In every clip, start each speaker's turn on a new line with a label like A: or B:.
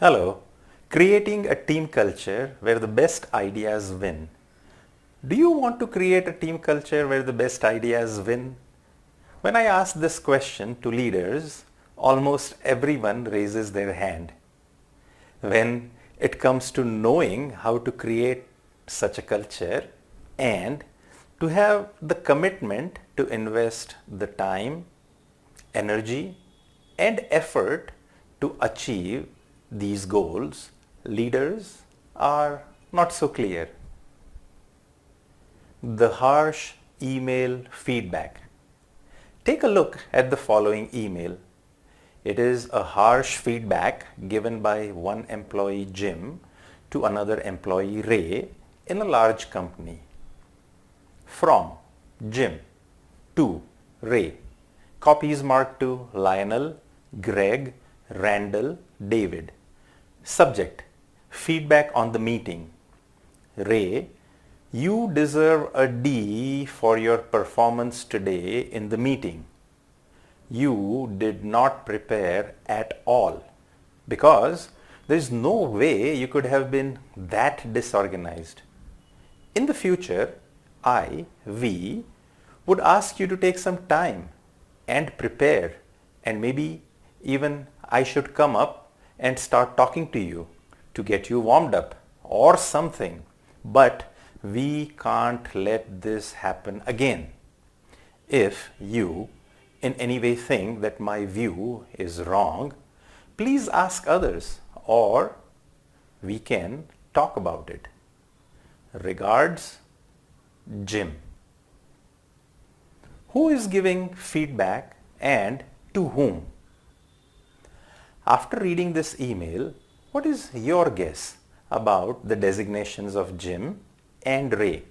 A: Hello. Creating a team culture where the best ideas win. Do you want to create a team culture where the best ideas win? When I ask this question to leaders, almost everyone raises their hand. When it comes to knowing how to create such a culture and to have the commitment to invest the time, energy, and effort to achieve these goals, leaders are not so clear. The harsh email feedback. Take a look at the following email. It is a harsh feedback given by one employee, Jim, to another employee, Ray, in a large company. From Jim to Ray. Copies marked to Lionel, Greg, Randall, David. Subject: feedback on the meeting. Ray, you deserve a D for your performance today in the meeting. You did not prepare at all because there is no way you could have been that disorganized. In the future, we would ask you to take some time and prepare, and maybe even I should come up and start talking to you to get you warmed up or something. But we can't let this happen again. If you in any way think that my view is wrong, please ask others or we can talk about it. Regards, Jim. Who is giving feedback and to whom? After reading this email, what is your guess about the designations of Jim and Ray?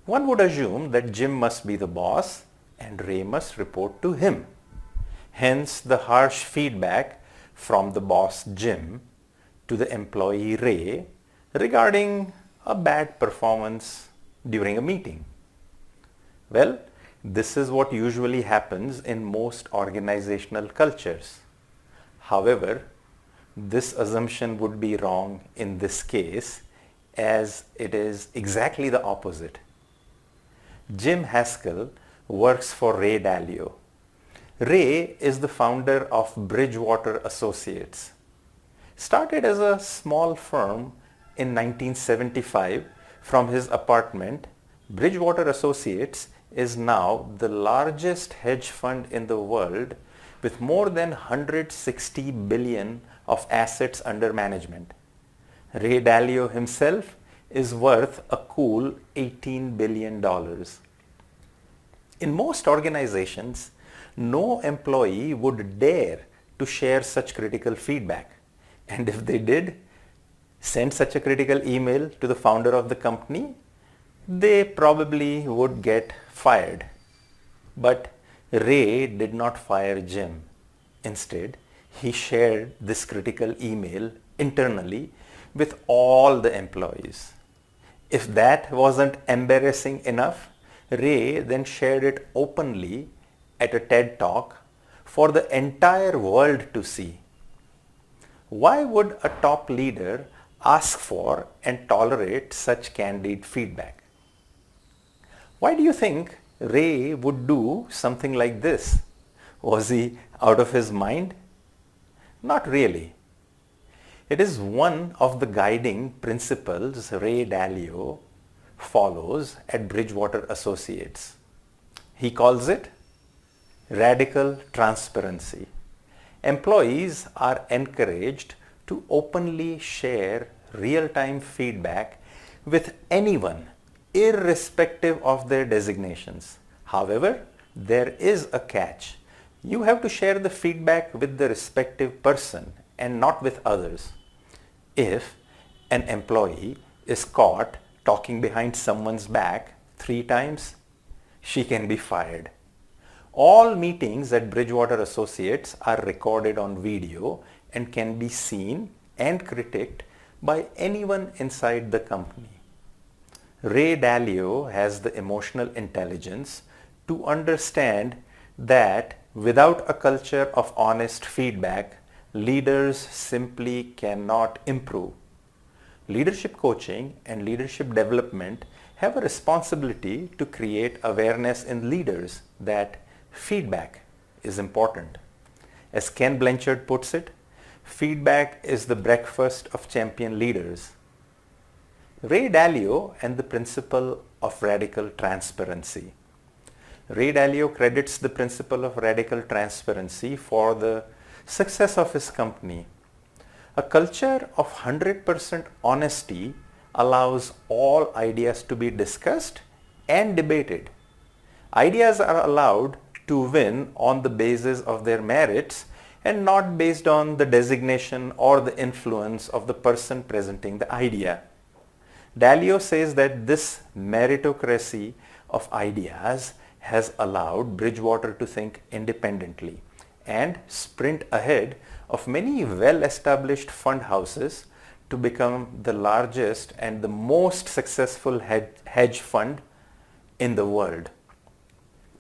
A: One would assume that Jim must be the boss and Ray must report to him. Hence the harsh feedback from the boss Jim to the employee Ray regarding a bad performance during a meeting. Well, this is what usually happens in most organizational cultures. However, this assumption would be wrong in this case, as it is exactly the opposite. Jim Haskell works for Ray Dalio. Ray is the founder of Bridgewater Associates. Started as a small firm in 1975 from his apartment, Bridgewater Associates is now the largest hedge fund in the world with more than 160 billion of assets under management. Ray Dalio himself is worth a cool $18 billion. In most organizations, no employee would dare to share such critical feedback. And if they did send such a critical email to the founder of the company, they probably would get fired. But Ray did not fire Jim. Instead, he shared this critical email internally with all the employees. If that wasn't embarrassing enough, Ray then shared it openly at a TED Talk for the entire world to see. Why would a top leader ask for and tolerate such candid feedback? Why do you think Ray would do something like this? Was he out of his mind? Not really. It is one of the guiding principles Ray Dalio follows at Bridgewater Associates. He calls it radical transparency. Employees are encouraged to openly share real-time feedback with anyone, irrespective of their designations. However, there is a catch. You have to share the feedback with the respective person and not with others. If an employee is caught talking behind someone's back 3 times, she can be fired. All meetings at Bridgewater Associates are recorded on video and can be seen and critiqued by anyone inside the company. Ray Dalio has the emotional intelligence to understand that without a culture of honest feedback, leaders simply cannot improve. Leadership coaching and leadership development have a responsibility to create awareness in leaders that feedback is important. As Ken Blanchard puts it, feedback is the breakfast of champion leaders. Ray Dalio and the principle of radical transparency. Ray Dalio credits the principle of radical transparency for the success of his company. A culture of 100% honesty allows all ideas to be discussed and debated. Ideas are allowed to win on the basis of their merits and not based on the designation or the influence of the person presenting the idea. Dalio says that this meritocracy of ideas has allowed Bridgewater to think independently and sprint ahead of many well-established fund houses to become the largest and the most successful hedge fund in the world.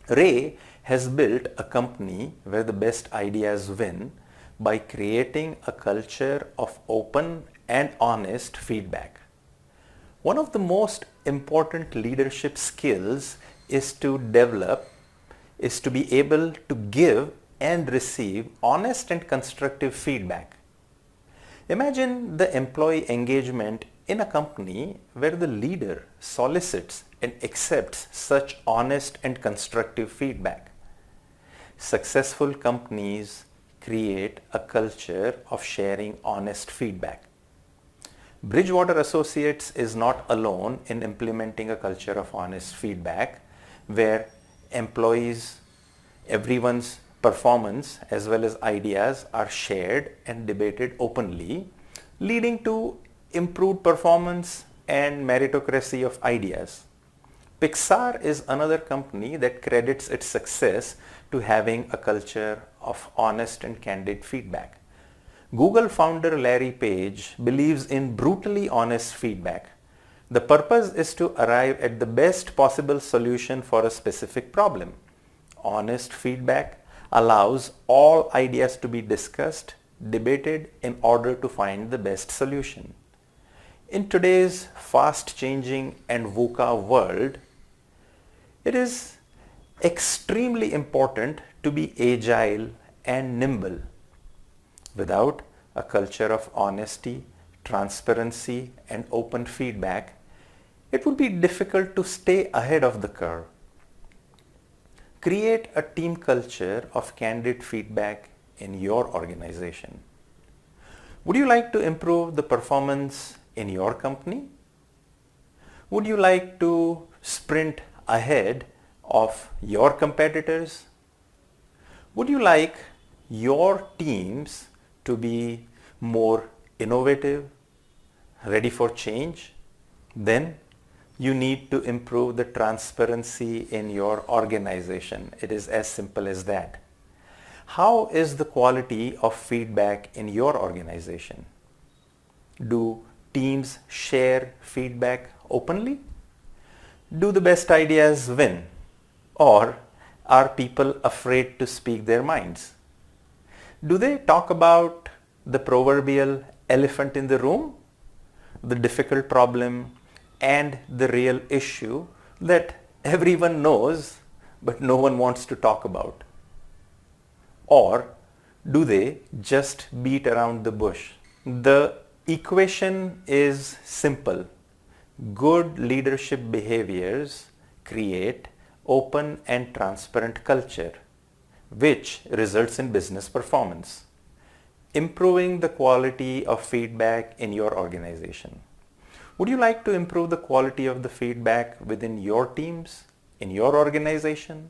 A: Ray has built a company where the best ideas win by creating a culture of open and honest feedback. One of the most important leadership skills is to be able to give and receive honest and constructive feedback. Imagine the employee engagement in a company where the leader solicits and accepts such honest and constructive feedback. Successful companies create a culture of sharing honest feedback. Bridgewater Associates is not alone in implementing a culture of honest feedback where employees, everyone's performance as well as ideas are shared and debated openly, leading to improved performance and meritocracy of ideas. Pixar is another company that credits its success to having a culture of honest and candid feedback. Google founder Larry Page believes in brutally honest feedback. The purpose is to arrive at the best possible solution for a specific problem. Honest feedback allows all ideas to be discussed, debated in order to find the best solution. In today's fast-changing and VUCA world, it is extremely important to be agile and nimble. Without a culture of honesty, transparency, and open feedback, it would be difficult to stay ahead of the curve. Create a team culture of candid feedback in your organization. Would you like to improve the performance in your company? Would you like to sprint ahead of your competitors? Would you like your teams to be more innovative, ready for change? Then you need to improve the transparency in your organization. It is as simple as that. How is the quality of feedback in your organization? Do teams share feedback openly? Do the best ideas win? Or are people afraid to speak their minds? Do they talk about the proverbial elephant in the room, the difficult problem, and the real issue that everyone knows but no one wants to talk about? Or do they just beat around the bush? The equation is simple. Good leadership behaviors create open and transparent culture, which results in business performance. Improving the quality of feedback in your organization. Would you like to improve the quality of the feedback within your teams, in your organization?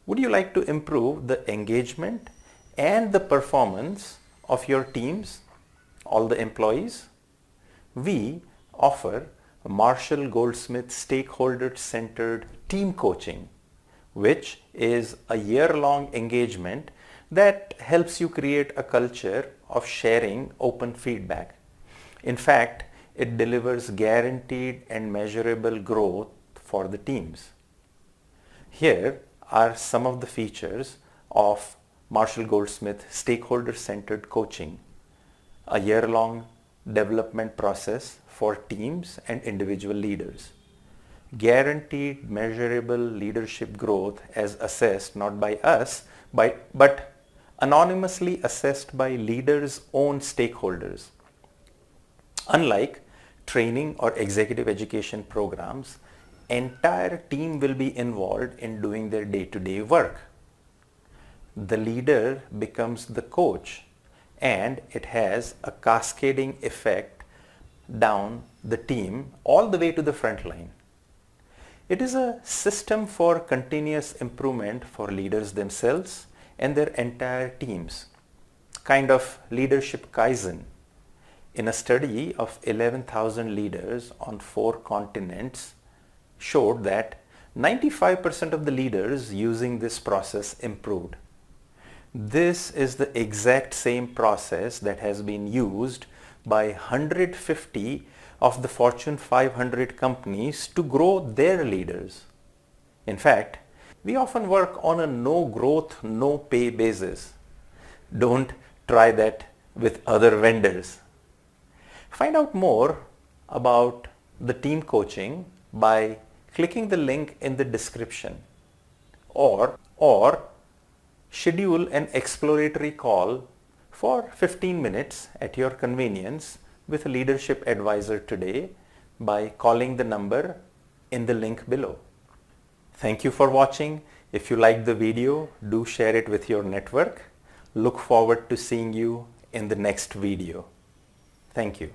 A: Would you like to improve the engagement and the performance of your teams, all the employees? We offer Marshall Goldsmith stakeholder-centered team coaching, which is a year-long engagement that helps you create a culture of sharing open feedback. In fact, it delivers guaranteed and measurable growth for the teams. Here are some of the features of Marshall Goldsmith Stakeholder-Centered Coaching, a year-long development process for teams and individual leaders. Guaranteed measurable leadership growth as assessed not by us, but anonymously assessed by leaders' own stakeholders. Unlike training or executive education programs, entire team will be involved in doing their day-to-day work. The leader becomes the coach, and it has a cascading effect down the team all the way to the front line. It is a system for continuous improvement for leaders themselves and their entire teams, kind of leadership Kaizen. In a study of 11,000 leaders on 4 continents, showed that 95% of the leaders using this process improved. This is the exact same process that has been used by 150 of the Fortune 500 companies to grow their leaders. In fact, we often work on a no growth, no pay basis. Don't try that with other vendors. Find out more about the team coaching by clicking the link in the description, or schedule an exploratory call for 15 minutes at your convenience with a leadership advisor today by calling the number in the link below. Thank you for watching. If you liked the video, do share it with your network. Look forward to seeing you in the next video. Thank you.